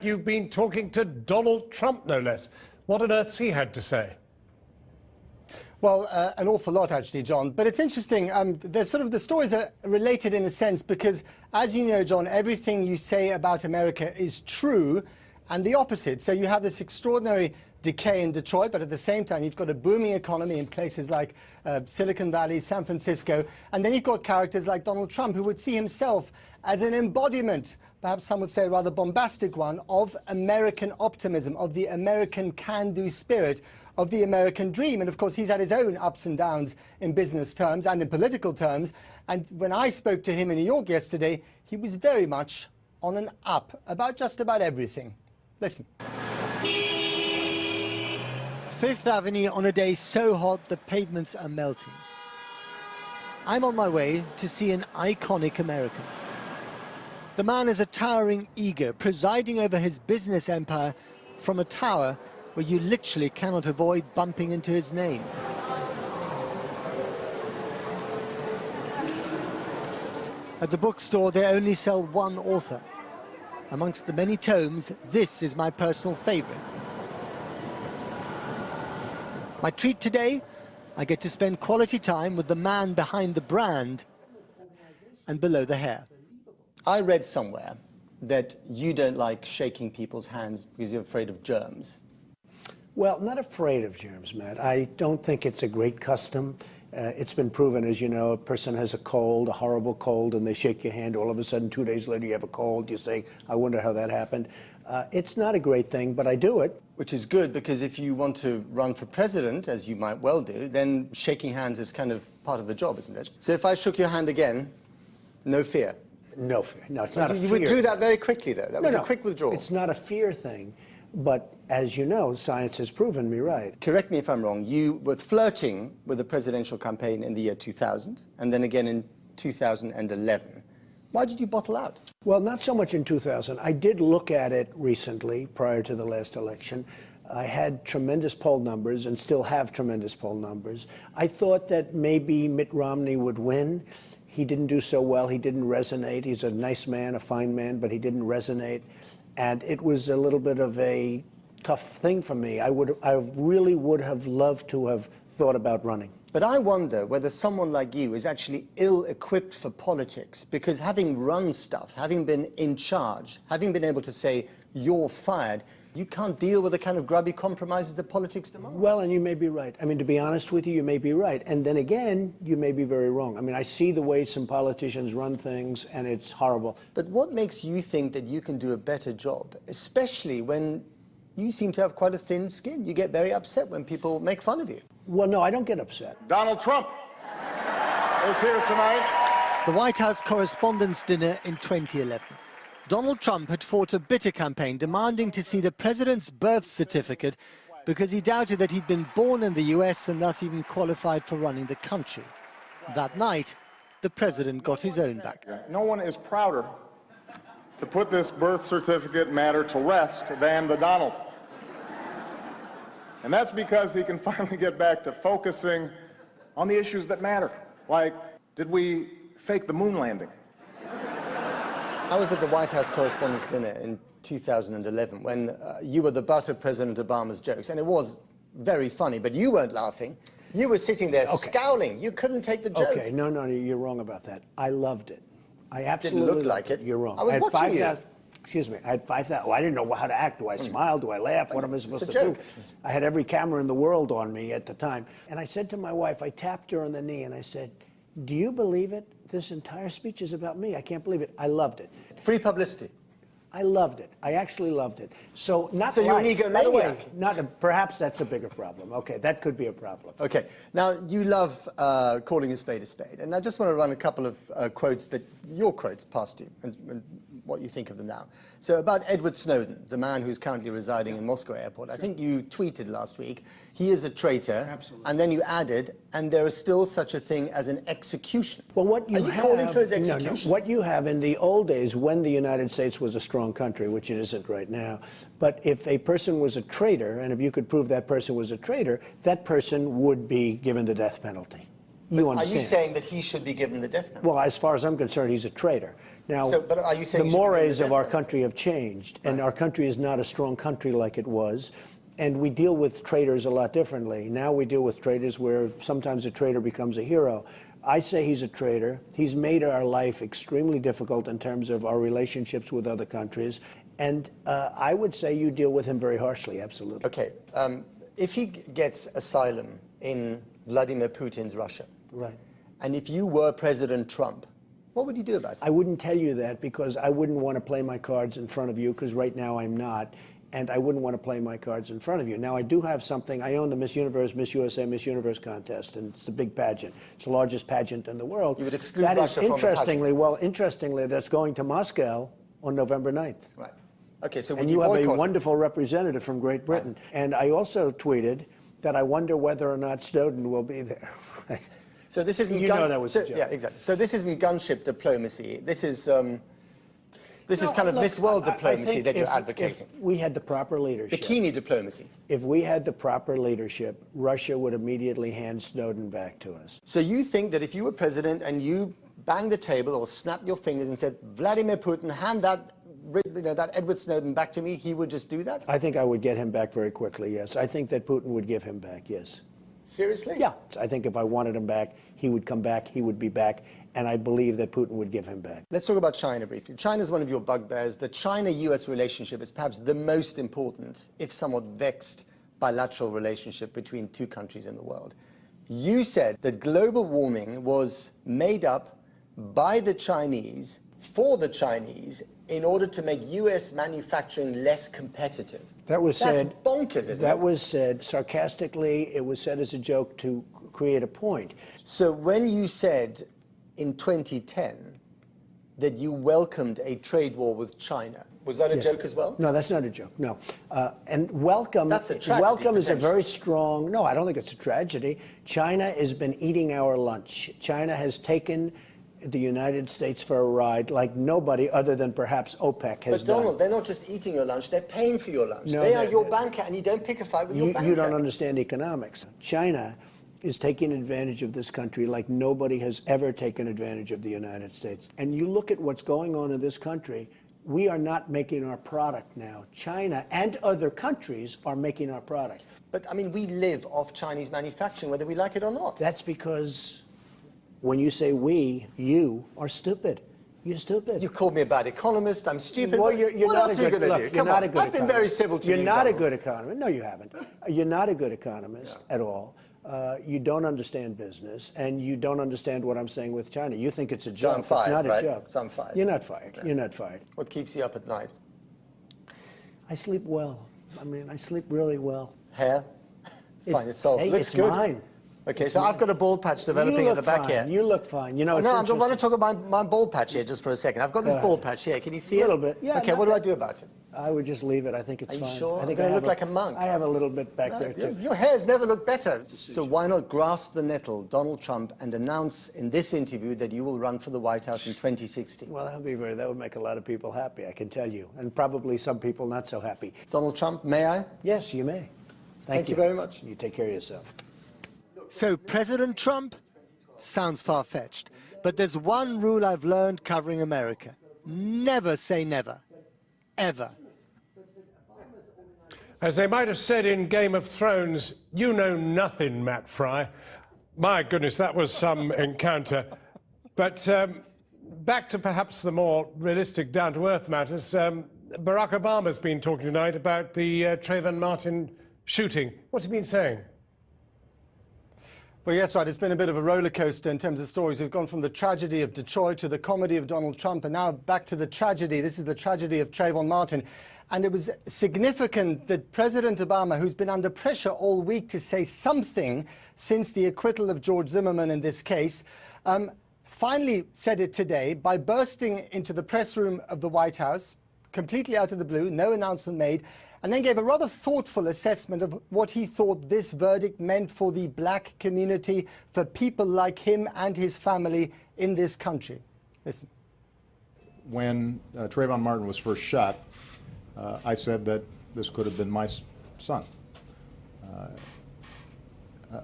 You've been talking to Donald Trump, no less. What on earth's he had to say? Well, an awful lot, actually, John. But it's interesting. There's sort of the stories are related in a sense because, as you know, John, everything you say about America is true and the opposite. So you have this extraordinary decay in Detroit, but at the same time, you've got a booming economy in places like Silicon Valley, San Francisco. And then you've got characters like Donald Trump, who would see himself as an embodiment, perhaps some would say a rather bombastic one, of American optimism, of the American can-do spirit, of the American dream. And of course, he's had his own ups and downs in business terms and in political terms. And when I spoke to him in New York yesterday, he was very much on an up about just about everything. Listen. Fifth Avenue on a day so hot the pavements are melting. I'm on my way to see an iconic American. The man is a towering ego, presiding over his business empire from a tower where you literally cannot avoid bumping into his name. At the bookstore, they only sell one author. Amongst the many tomes, this is my personal favorite. My treat today, I get to spend quality time with the man behind the brand and below the hair. I read somewhere that you don't like shaking people's hands because you're afraid of germs. Well, not afraid of germs, Matt. I don't think it's a great custom. It's been proven, as you know, a person has a cold, a horrible cold, and they shake your hand. All of a sudden, 2 days later, you have a cold. You say, I wonder how that happened. It's not a great thing, but I do it. Which is good, because if you want to run for president, as you might well do, then shaking hands is kind of part of the job, isn't it? So if I shook your hand again, no fear? No fear. No, it's not a fear. You withdrew that very quickly, though. That was a quick withdrawal. It's not a fear thing. But as you know, science has proven me right. Correct me if I'm wrong. You were flirting with the presidential campaign in the year 2000, and then again in 2011. Why did you bottle out? Well, not so much in 2000. I did look at it recently, prior to the last election. I had tremendous poll numbers and still have tremendous poll numbers. I thought that maybe Mitt Romney would win. He didn't do so well. He didn't resonate. He's a nice man, a fine man, but he didn't resonate. And it was a little bit of a tough thing for me. I really would have loved to have thought about running. But I wonder whether someone like you is actually ill-equipped for politics, because having run stuff, having been in charge, having been able to say, you're fired, you can't deal with the kind of grubby compromises that politics demand. Well, and you may be right. I mean, to be honest with you, you may be right. And then again, you may be very wrong. I mean, I see the way some politicians run things, and it's horrible. But what makes you think that you can do a better job, especially when you seem to have quite a thin skin? You get very upset when people make fun of you. Well, no, I don't get upset. Donald Trump is here tonight. The White House Correspondents' Dinner in 2011. Donald Trump had fought a bitter campaign demanding to see the president's birth certificate because he doubted that he'd been born in the US and thus even qualified for running the country. That night, the president got his own back. No one is prouder to put this birth certificate matter to rest than the Donald. And that's because he can finally get back to focusing on the issues that matter. Like, did we fake the moon landing? I was at the White House Correspondents' Dinner in 2011 when you were the butt of President Obama's jokes, and it was very funny, but you weren't laughing. You were sitting there scowling. You couldn't take the joke. Okay, no, you're wrong about that. I loved it. I absolutely didn't look like it. You're wrong. I was watching you. Excuse me, I had 5,000. Well, I didn't know how to act. Do I smile? Do I laugh? What am I supposed to do? I had every camera in the world on me at the time. And I said to my wife, I tapped her on the knee and I said, do you believe it? This entire speech is about me. I can't believe it. I loved it. Free publicity. I loved it. I actually loved it. So you're an egomaniac. Perhaps that's a bigger problem. Okay, that could be a problem. Okay. Now, you love calling a spade. And I just want to run a couple of quotes, your quotes past you, and what you think of them now. So about Edward Snowden, the man who's currently residing in Moscow airport, I think you tweeted last week, he is a traitor. Absolutely. And then you added, and there is still such a thing as an execution. Well, what you Are you calling for his execution? No. What you have in the old days, when the United States was a strong country, which it isn't right now, but if a person was a traitor, and if you could prove that person was a traitor, that person would be given the death penalty. You understand? Are you saying that he should be given the death penalty? Well, as far as I'm concerned, he's a traitor. Now, So, but are you saying the you should bring mores the of death our penalty? country have changed, and our country is not a strong country like it was. And we deal with traitors a lot differently. Now we deal with traitors where sometimes a traitor becomes a hero. I say he's a traitor. He's made our life extremely difficult in terms of our relationships with other countries. And I would say you deal with him very harshly, absolutely. Okay, if he gets asylum in Vladimir Putin's Russia, Right. and if you were President Trump, what would you do about it? I wouldn't tell you that because I wouldn't want to play my cards in front of you, because right now I'm not. And I wouldn't want to play my cards in front of you. Now, I do have something. I own the Miss Universe, Miss USA, Miss Universe contest, and it's a big pageant. It's the largest pageant in the world. You would exclude that Russia is from the pageant. interestingly, that's going to Moscow on November 9th. Right. Okay, so would And you you have a boycott it? wonderful representative from Great Britain. And I also tweeted that I wonder whether or not Snowden will be there. So this isn't You know that was a joke. Yeah, exactly. So this isn't gunship diplomacy. This is kind of Look, Miss World I diplomacy think that you're if advocating. we had the proper leadership. Bikini diplomacy. If we had the proper leadership, Russia would immediately hand Snowden back to us. So you think that if you were president and you banged the table or snapped your fingers and said, Vladimir Putin, hand that Edward Snowden back to me, he would just do that? I think I would get him back very quickly, yes. I think that Putin would give him back, yes. Seriously? Yeah. I think if I wanted him back, he would come back, he would be back, and I believe that Putin would give him back. Let's talk about China briefly. China is one of your bugbears. The China-US relationship is perhaps the most important, if somewhat vexed, bilateral relationship between two countries in the world. You said that global warming was made up by the Chinese, for the Chinese, in order to make US manufacturing less competitive. That was said. That's bonkers, isn't it? That was said sarcastically. It was said as a joke to create a point. So when you said in 2010 that you welcomed a trade war with China, was that a joke as well? No, that's not a joke. No, and welcome. That's a tragedy, Welcome is a potentially. very strong. No, I don't think it's a tragedy. China has been eating our lunch. China has taken the United States for a ride like nobody other than perhaps OPEC has But done. Donald, they're not just eating your lunch, they're paying for your lunch. No, they are they're- your banker, and you don't pick a fight with your banker. You don't understand economics. China is taking advantage of this country like nobody has ever taken advantage of the United States. And you look at what's going on in this country, we are not making our product now. China and other countries are making our product. But, I mean, we live off Chinese manufacturing, whether we like it or not. That's because when you say we, you are stupid. You're stupid. You called me a bad economist, I'm stupid. Well, but you're what not else a are you good, going to look, do? you're Come not on, a good I've been very civil to you, You're not a Donald. good economist. No, you haven't. You're not a good economist at all. You don't understand business, and you don't understand what I'm saying with China. You think it's a joke. I'm fired, it's not right? a joke. So I'm fired. You're not fired. You're not fired. What keeps you up at night? I sleep well. I mean, I sleep really well. Hair? It's fine, it's solved. Hey, Looks it's good. mine. Okay, so I've got a bald patch developing you at look the back fine. here. You look fine. You know, Oh, it's no, I want to interesting. talk about my bald patch here just for a second. I've got this bald patch here. Can you see A it? little bit, yeah, Okay, not what do I bad. do about it? I would just leave it. I think it's Are you fine. sure? I think I'm gonna I have look like a monk. I have a little bit back No, there, too. your hair's never looked better. So why not grasp the nettle, Donald Trump, and announce in this interview that you will run for the White House in 2016? Well, that would make a lot of people happy, I can tell you, and probably some people not so happy. Donald Trump, may I? Yes, you may. Thank you very much. You take care of yourself. So President Trump sounds far-fetched, but there's one rule I've learned covering America. Never say never. Ever. As they might have said in Game of Thrones, you know nothing, Matt Fry. My goodness, that was some encounter. But back to perhaps the more realistic, down-to-earth matters. Barack Obama's been talking tonight about the Trayvon Martin shooting. What's he been saying? Well, yes, right. It's been a bit of a roller coaster in terms of stories. We've gone from the tragedy of Detroit to the comedy of Donald Trump, and now back to the tragedy. This is the tragedy of Trayvon Martin. And it was significant that President Obama, who's been under pressure all week to say something since the acquittal of George Zimmerman in this case, finally said it today by bursting into the press room of the White House, completely out of the blue, no announcement made, and then gave a rather thoughtful assessment of what he thought this verdict meant for the black community, for people like him and his family in this country. Listen. When Trayvon Martin was first shot, I said that this could have been my son.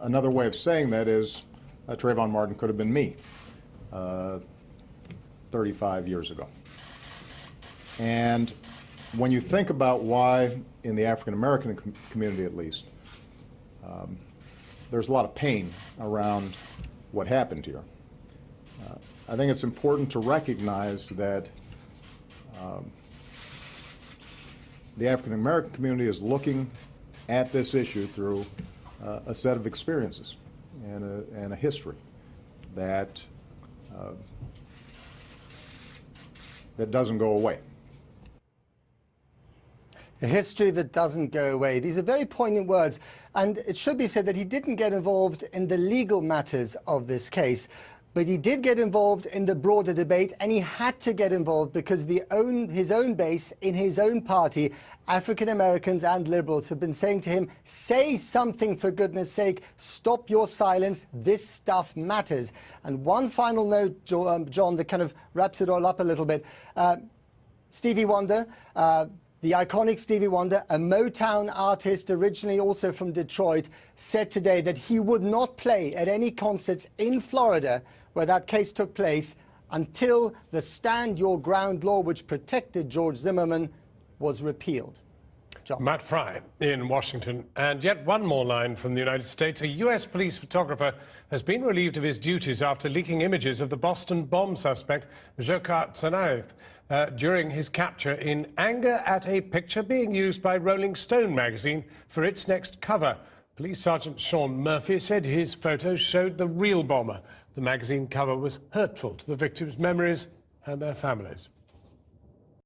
Another way of saying that is Trayvon Martin could have been me. 35 years ago. And when you think about why, in the African American community at least, there's a lot of pain around what happened here, I think it's important to recognize that the African American community is looking at this issue through a set of experiences and a history that that doesn't go away. A history that doesn't go away. These are very poignant words, and it should be said that he didn't get involved in the legal matters of this case, but he did get involved in the broader debate, and he had to get involved because his own base in his own party, African Americans and liberals, have been saying to him, say something for goodness sake, stop your silence, this stuff matters. And one final note, John, that kind of wraps it all up a little bit. Stevie Wonder, the iconic Stevie Wonder, a Motown artist originally also from Detroit, said today that he would not play at any concerts in Florida where that case took place until the Stand Your Ground law, which protected George Zimmerman, was repealed. John. Matt Fry in Washington. And yet one more line from the United States. A US police photographer has been relieved of his duties after leaking images of the Boston bomb suspect, Dzhokhar Tsarnaev, during his capture in anger at a picture being used by Rolling Stone magazine for its next cover. Police Sergeant Sean Murphy said his photos showed the real bomber. The magazine cover was hurtful to the victims' memories and their families.